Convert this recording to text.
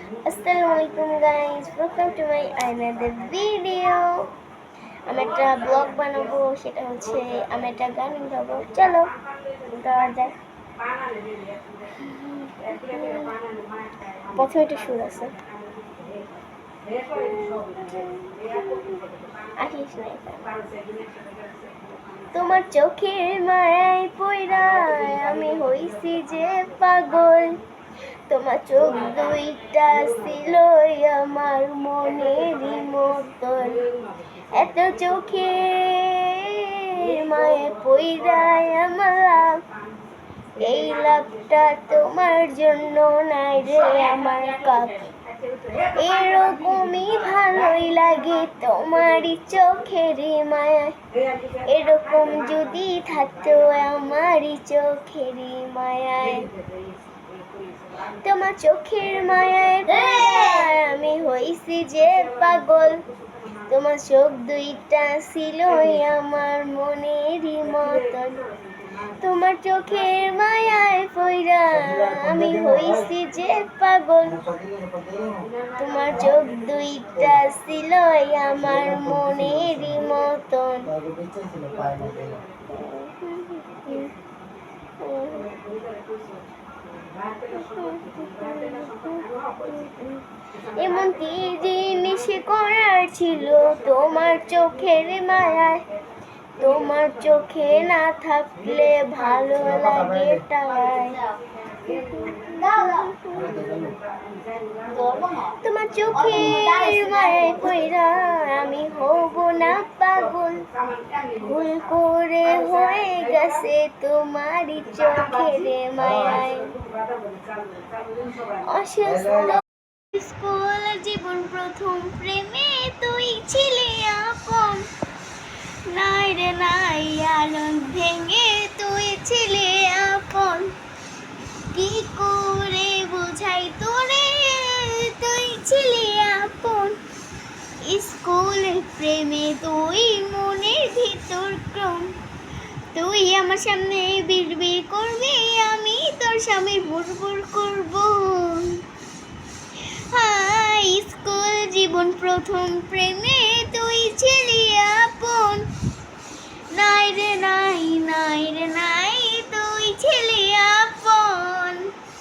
Assalamualaikum guys, welcome to my another video. আমি একটা blog বানাবো, সেটা হচ্ছে আমি একটা গান গাবো। চলো গাওয়া যাক। প্রথমে একটা সুর আছে, আসিস না। তোমার চোখের মায়ায় পইরা আমি হইছি যে পাগল। তোমার চোখ দুইটা ছিল আমার মনেরই মতন। এত চোখে মায়ে পইরায় আমার লাভ, এই লাভটা তোমার জন্য নাই রে আমার কাপ। এরকমই ভালোই লাগে তোমারই চোখের মায়ায়, এরকম যদি থাকতো আমারই চোখের মায়ায়। তোমার চোখের মায়ায় আমি হইছি যে পাগল। তোমার চোখ দুইটা ছিল আমার মনেরই মতন। তোমার চোখের মায়ায় পইরা আমি হইছি যে পাগল। তোমার চোখ দুইটা ছিল আমার মনেরই মতন। এমন কি জিনিস করার ছিল তোমার চোখের মায়ায়, তোমার চোখে না থাকলে ভালো লাগে তাই। তোমার চোখের মায়ায় পইরা আমি হব না পাগল। ভুল করে হয়ে গেছে তোমারই চোখের মায়ায়। অসুস্থ স্কুল জীবন প্রথম প্রেমে তুই ছিলি আপন। নাই রে নাই আলোন ভেঙে তুই ছিলি আপন। কি করে বুঝাই তোরে তুই ছিলি আপন। স্কুলের প্রেমে তুই মনের ভিতর ক্রম। তুই আমার সামনে বিড়বিড় করবি, আমি তোর সামনে বুড়বুড় করব। স্কুল জীবন প্রথম প্রেমে তুই ছিলি আপন। নাই রে নাই নাই রে নাই তুই ছিলি